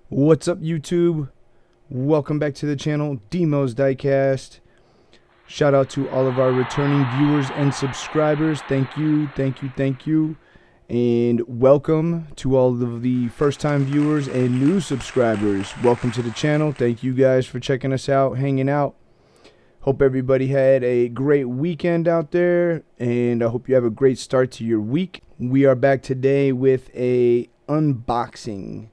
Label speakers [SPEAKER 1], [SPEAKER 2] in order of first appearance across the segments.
[SPEAKER 1] What's up, YouTube? Welcome back to the channel, Demo's Diecast. Shout out to all of our returning viewers and subscribers. Thank you, thank you, thank you. And welcome to all of the first-time viewers and new subscribers. Welcome to the channel. Thank you guys for checking us out, hanging out. Hope everybody had a great weekend out there, and I hope you have a great start to your week. We are back today with a unboxing.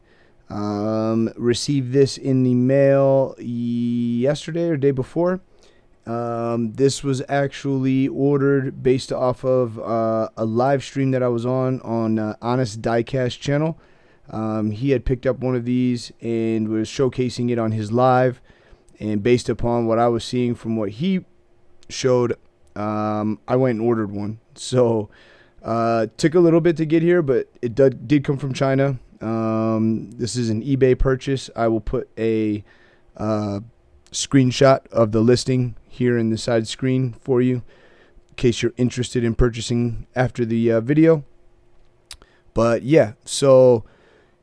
[SPEAKER 1] Received this in the mail yesterday or day before. This was actually ordered based off of a live stream that I was on Honest Diecast channel. He had picked up one of these and was showcasing it on his live, and based upon what I was seeing from what he showed, I went and ordered one. So took a little bit to get here, but it did come from China. This is an eBay purchase. I will put a screenshot of the listing here in the side screen for you in case you're interested in purchasing after the video. But yeah, so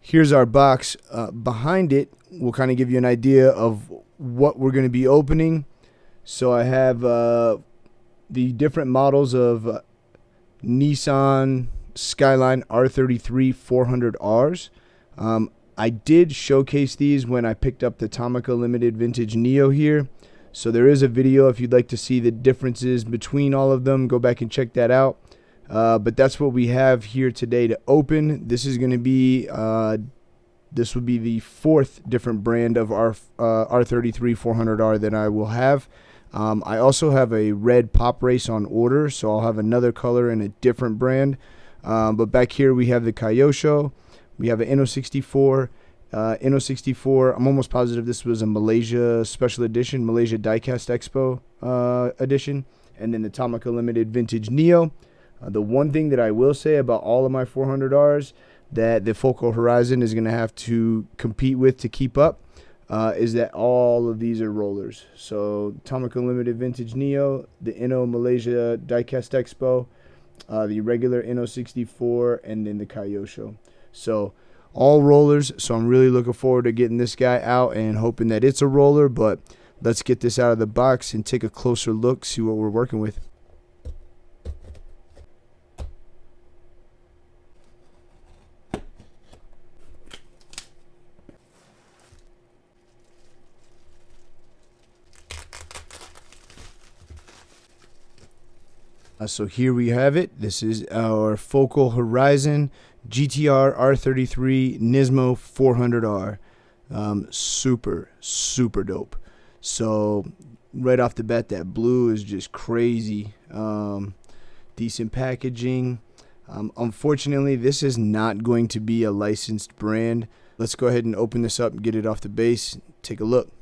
[SPEAKER 1] here's our box. Behind it will kind of give you an idea of what we're going to be opening. So I have the different models of Nissan Skyline R33 400Rs. I did showcase these when I picked up the Tomica Limited Vintage Neo here. So there is a video if you'd like to see the differences between all of them. Go back and check that out. But that's what we have here today to open. This is going to be this will be the fourth different brand of our R33 400R that I will have. I also have a red Pop Race on order, so I'll have another color and a different brand. But back here we have the Kyosho. We have an Inno64. Inno64, I'm almost positive this was a Malaysia special edition, Malaysia Diecast Expo edition. And then the Tomica Limited Vintage Neo. The one thing that I will say about all of my 400Rs that the Focal Horizon is going to have to compete with to keep up is that all of these are rollers. So Tomica Limited Vintage Neo, the Inno Malaysia Diecast Expo, the regular Inno64, and then the Kyosho. So all rollers. So I'm really looking forward to getting this guy out and hoping that it's a roller. But let's get this out of the box and take a closer look, see what we're working with. So here we have it. This is our Focal Horizon GTR R33 Nismo 400R. Super dope. So right off the bat, that blue is just crazy. Decent packaging. Unfortunately, this is not going to be a licensed brand. Let's go ahead and open this up and get it off the base. Take a look.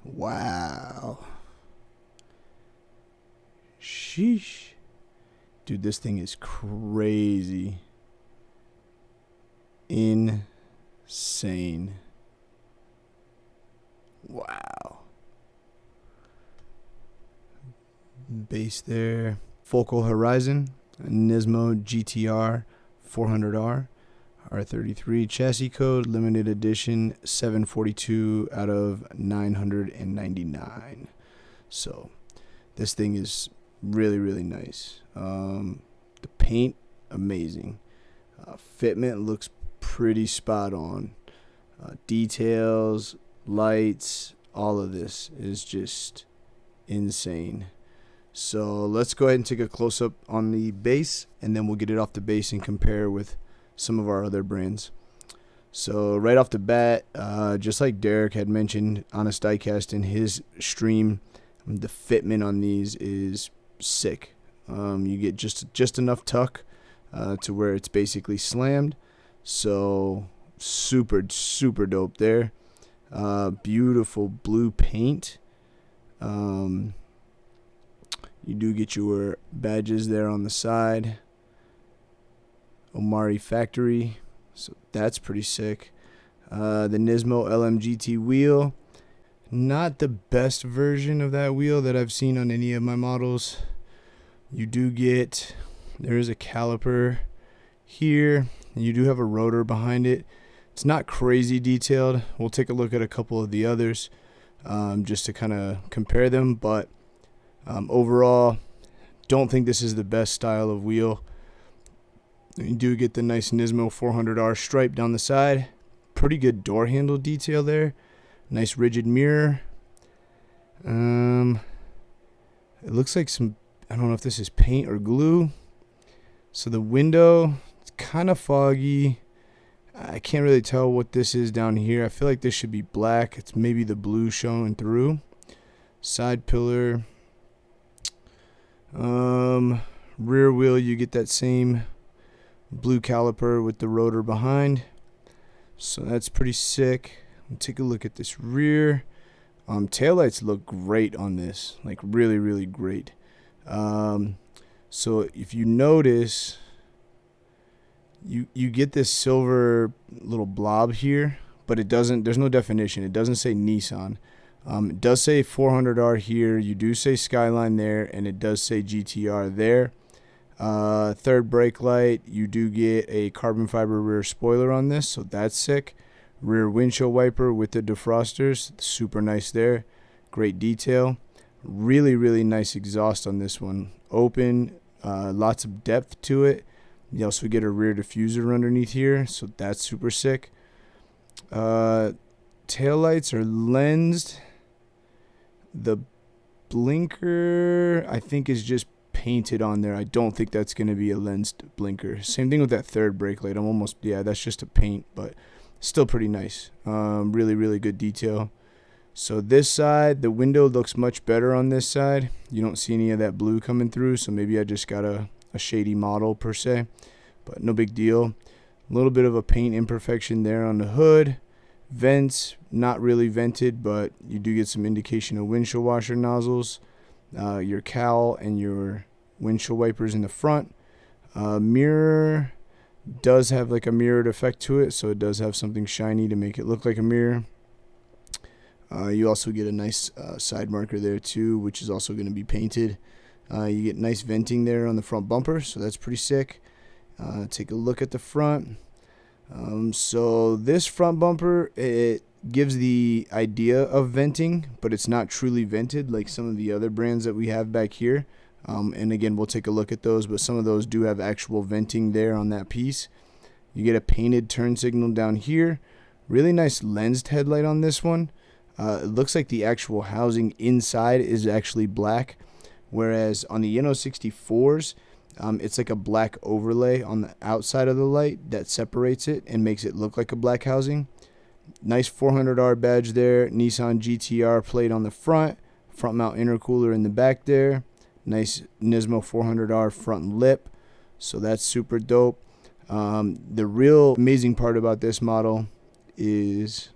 [SPEAKER 1] Wow. Sheesh. Dude, this thing is crazy. Insane. Wow. Base there. Focal Horizon, Nismo GTR 400R. R33 chassis code, limited edition, 742 out of 999. So this thing is really nice. The paint, amazing. Fitment looks pretty spot on. Details, lights, all of this is just insane. So let's go ahead and take a close-up on the base, and then we'll get it off the base and compare with some of our other brands. So right off the bat, just like Derek had mentioned, Honest Diecast in his stream, The fitment on these is sick. You get just enough tuck to where it's basically slammed. So super dope there. Beautiful blue paint. You do get your badges there on the side. Omari Factory, so that's pretty sick. The Nismo LMGT wheel, not the best version of that wheel that I've seen on any of my models. You do get, there is a caliper here, and you do have a rotor behind it. It's not crazy detailed. We'll take a look at a couple of the others just to kind of compare them, but overall, don't think this is the best style of wheel. You do get the nice Nismo 400R stripe down the side. Pretty good door handle detail there. Nice rigid mirror. It looks like some, I don't know if this is paint or glue. So the window, it's kind of foggy. I can't really tell what this is down here. I feel like this should be black. It's maybe the blue showing through. Side pillar. Rear wheel, you get that same blue caliper with the rotor behind, so that's pretty sick. Take a look at this rear. Taillights look great on this, like really great. So if you notice, you get this silver little blob here, but it doesn't, there's no definition. It doesn't say Nissan. It does say 400R here. You do say Skyline there, and it does say GTR there. Third brake light, you do get a carbon fiber rear spoiler on this, so that's sick. Rear windshield wiper with the defrosters, super nice there. Great detail. Really nice exhaust on this one. Open, lots of depth to it. You also get a rear diffuser underneath here, so that's super sick. Tail lights are lensed. The blinker, I think, is just painted on there. I don't think that's going to be a lensed blinker. Same thing with that third brake light. I'm almost, yeah, that's just a paint, but still pretty nice. Really good detail. So this side, the window looks much better on this side. You don't see any of that blue coming through, so maybe I just got a shady model per se, but no big deal. A little bit of a paint imperfection there on the hood. Vents, not really vented, but you do get some indication of windshield washer nozzles. Your cowl and your windshield wipers in the front. Mirror does have like a mirrored effect to it, so it does have something shiny to make it look like a mirror. You also get a nice side marker there too, which is also going to be painted. You get nice venting there on the front bumper, so that's pretty sick. Take a look at the front. So this front bumper, it gives the idea of venting, but it's not truly vented like some of the other brands that we have back here. And again, we'll take a look at those, but some of those do have actual venting there on that piece. You get a painted turn signal down here. Really nice lensed headlight on this one. It looks like the actual housing inside is actually black, whereas on the Inno64s, it's like a black overlay on the outside of the light that separates it and makes it look like a black housing. Nice 400R badge there. Nissan GTR plate on the front mount intercooler in the back there. Nice Nismo 400R front lip, so that's super dope. The real amazing part about this model is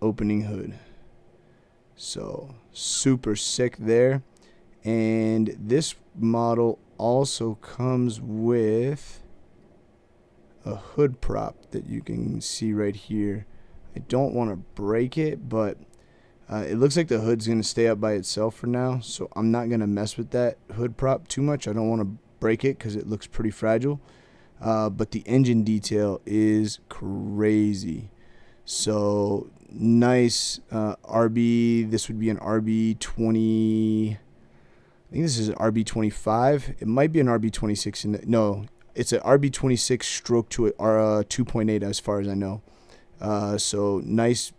[SPEAKER 1] opening hood. So super sick there. And this model also comes with a hood prop that you can see right here. I don't want to break it, but it looks like the hood's going to stay up by itself for now, so I'm not going to mess with that hood prop too much. I don't want to break it because it looks pretty fragile. But the engine detail is crazy. So nice RB. This would be an RB20. I think this is an RB25. It might be an RB26. No, it's an RB26 stroke to a 2.8 as far as I know. So nice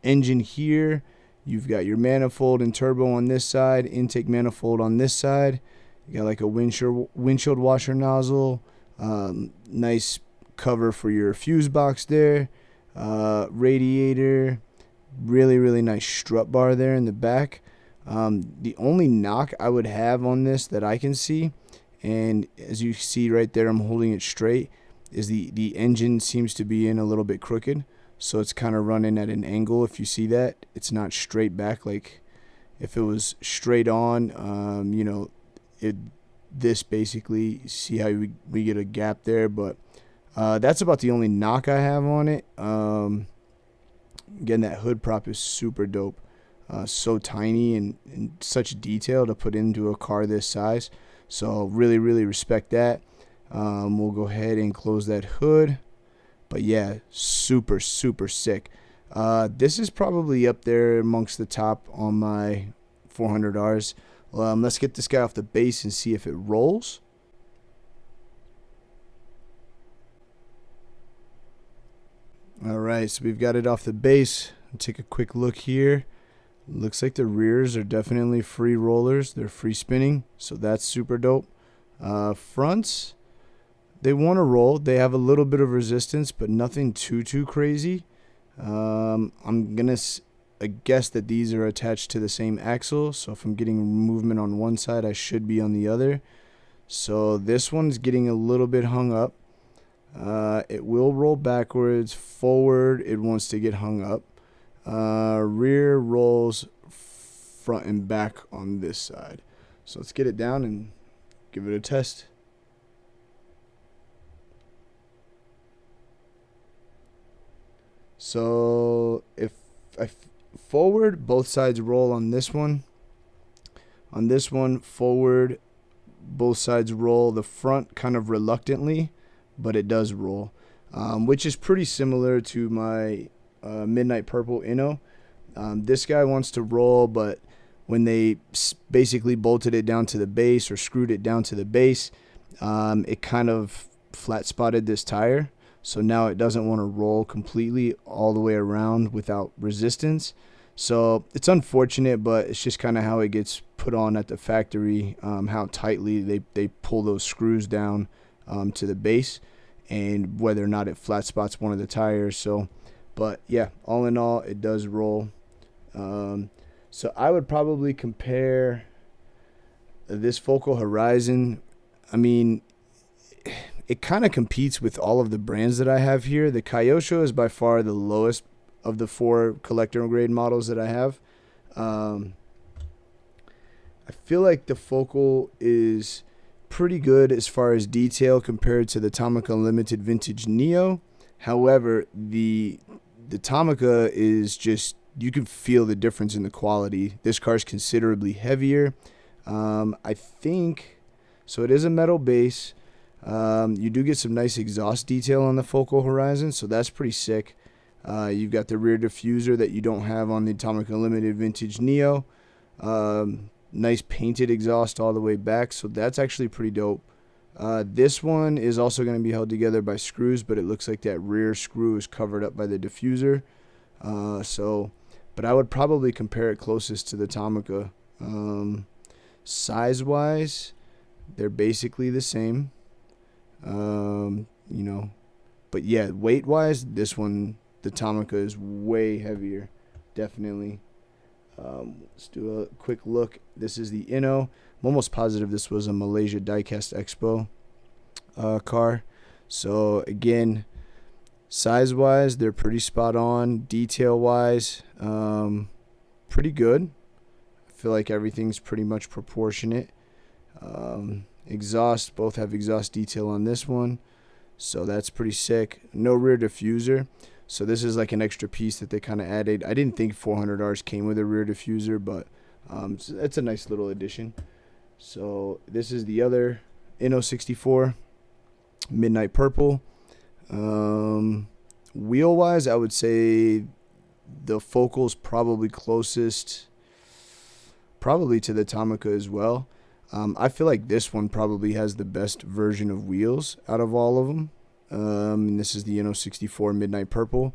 [SPEAKER 1] engine here. You've got your manifold and turbo on this side, intake manifold on this side. You got like a windshield washer nozzle. Nice cover for your fuse box there. Radiator. Really nice strut bar there in the back. The only knock I would have on this that I can see, and as you see right there, I'm holding it straight, is the engine seems to be in a little bit crooked. So it's kind of running at an angle. If you see that, it's not straight back. Like if it was straight on, this basically, see how we get a gap there. But that's about the only knock I have on it. Again, that hood prop is super dope. So tiny and such detail to put into a car this size. So really respect that. We'll go ahead and close that hood. But yeah, super sick. This is probably up there amongst the top on my 400Rs. Let's get this guy off the base and see if it rolls. Alright, so we've got it off the base. Take a quick look here. Looks like the rears are definitely free rollers. They're free spinning, so that's super dope. Fronts, they want to roll. They have a little bit of resistance, but nothing too crazy. I'm gonna guess that these are attached to the same axle, so if I'm getting movement on one side, I should be on the other. So this one's getting a little bit hung up. It will roll backwards. Forward, it wants to get hung up. Rear rolls front and back on this side. So let's get it down and give it a test. So if I forward, both sides roll on this one. On this one, forward, both sides roll. The front kind of reluctantly, but it does roll, which is pretty similar to my Midnight Purple Inno. This guy wants to roll, but when they basically bolted it down to the base or screwed it down to the base, it kind of flat spotted this tire. So now it doesn't want to roll completely all the way around without resistance. So it's unfortunate, but it's just kind of how it gets put on at the factory, how tightly they pull those screws down to the base, and whether or not it flat spots one of the tires. So, but yeah, all in all, it does roll. So I would probably compare this Focal Horizon. I mean, it kind of competes with all of the brands that I have here. The Kyosho is by far the lowest of the 4 collector grade models that I have. I feel like the Focal is pretty good as far as detail compared to the Tomica Limited Vintage Neo. However, the Tomica is just, you can feel the difference in the quality. This car is considerably heavier. I think, so it is a metal base. You do get some nice exhaust detail on the Focal Horizon, so that's pretty sick. You've got the rear diffuser that you don't have on the Tomica Limited Vintage Neo. Nice painted exhaust all the way back, so that's actually pretty dope. This one is also going to be held together by screws, but it looks like that rear screw is covered up by the diffuser. But I would probably compare it closest to the Tomica. Size-wise, they're basically the same. But yeah, weight-wise, this one, the Tomica, is way heavier, definitely. Let's do a quick look. This is the Inno. I'm almost positive this was a Malaysia Diecast Expo car. So again, size-wise, they're pretty spot on. Detail-wise, pretty good. I feel like everything's pretty much proportionate. Exhaust, both have exhaust detail on this one, so that's pretty sick. No rear diffuser, so this is like an extra piece that they kind of added. I didn't think 400Rs came with a rear diffuser, but so that's a nice little addition. So this is the other Inno 64 Midnight Purple. Wheel wise, I would say the Focal's probably closest, probably to the Tomica as well. I feel like this one probably has the best version of wheels out of all of them. And this is the Inno 64 Midnight Purple.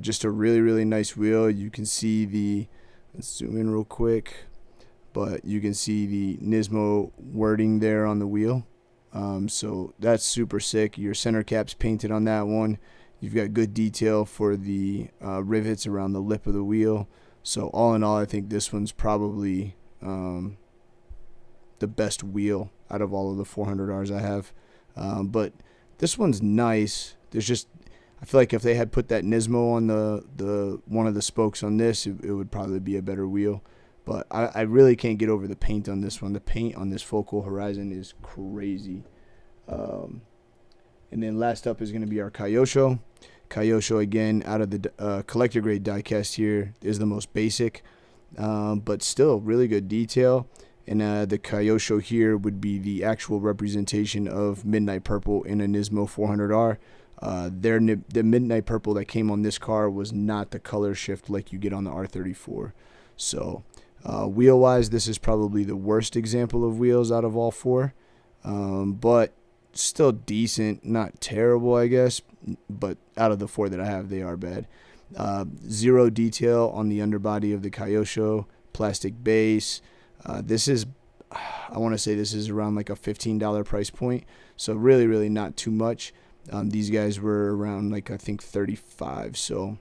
[SPEAKER 1] Just a really nice wheel. You can see the, let's zoom in real quick, but you can see the Nismo wording there on the wheel. So that's super sick. Your center cap's painted on that one. You've got good detail for the rivets around the lip of the wheel. So all in all, I think this one's probably the best wheel out of all of the 400Rs I have. But this one's nice. There's just, I feel like if they had put that Nismo on the one of the spokes on this, it would probably be a better wheel. But I really can't get over the paint on this one. The paint on this Focal Horizon is crazy. And then last up is going to be our Kyosho. Kyosho, again, out of the collector grade diecast here, is the most basic, but still really good detail. And the Kyosho here would be the actual representation of Midnight Purple in a Nismo 400R. The Midnight Purple that came on this car was not the color shift like you get on the R34. So wheel-wise, this is probably the worst example of wheels out of all four, but still decent, not terrible, I guess. But out of the four that I have, they are bad. Zero detail on the underbody of the Kyosho, plastic base. This is, I want to say this is around like a $15 price point, so really, really not too much. These guys were around like, I think, 35. So,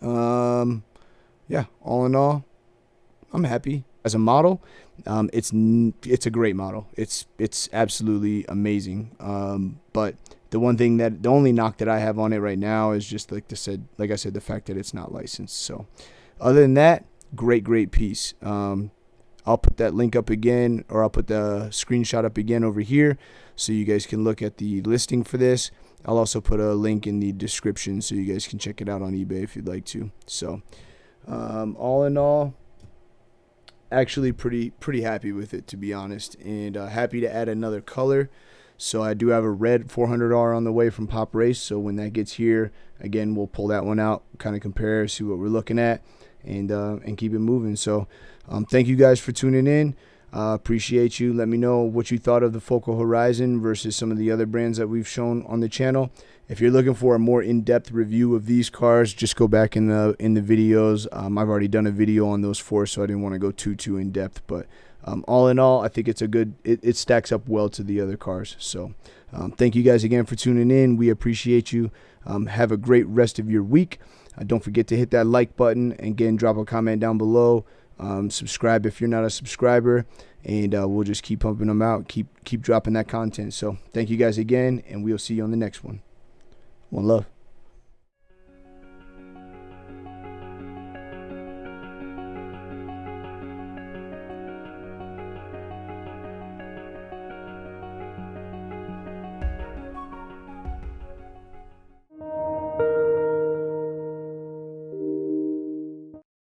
[SPEAKER 1] yeah, all in all, I'm happy. As a model, it's a great model. It's absolutely amazing. But the only knock that I have on it right now is just like I said, the fact that it's not licensed. So, other than that, great piece. I'll put that link up again, or I'll put the screenshot up again over here, so you guys can look at the listing for this. I'll also put a link in the description so you guys can check it out on eBay if you'd like to. So, all in all, actually pretty happy with it, to be honest, and happy to add another color. So I do have a red 400R on the way from Pop Race, so when that gets here, again, we'll pull that one out, kind of compare, see what we're looking at, and keep it moving. So thank you guys for tuning in. Appreciate you. Let me know what you thought of the Focal Horizon versus some of the other brands that we've shown on the channel. If you're looking for a more in-depth review of these cars, just go back in the videos. I've already done a video on those four, so I didn't want to go too in depth. But all in all, I think it's a good. It stacks up well to the other cars. So thank you guys again for tuning in. We appreciate you. Have a great rest of your week. Don't forget to hit that like button, and again, drop a comment down below. Subscribe if you're not a subscriber, and we'll just keep pumping them out. Keep dropping that content. So thank you guys again, and we'll see you on the next one. One love.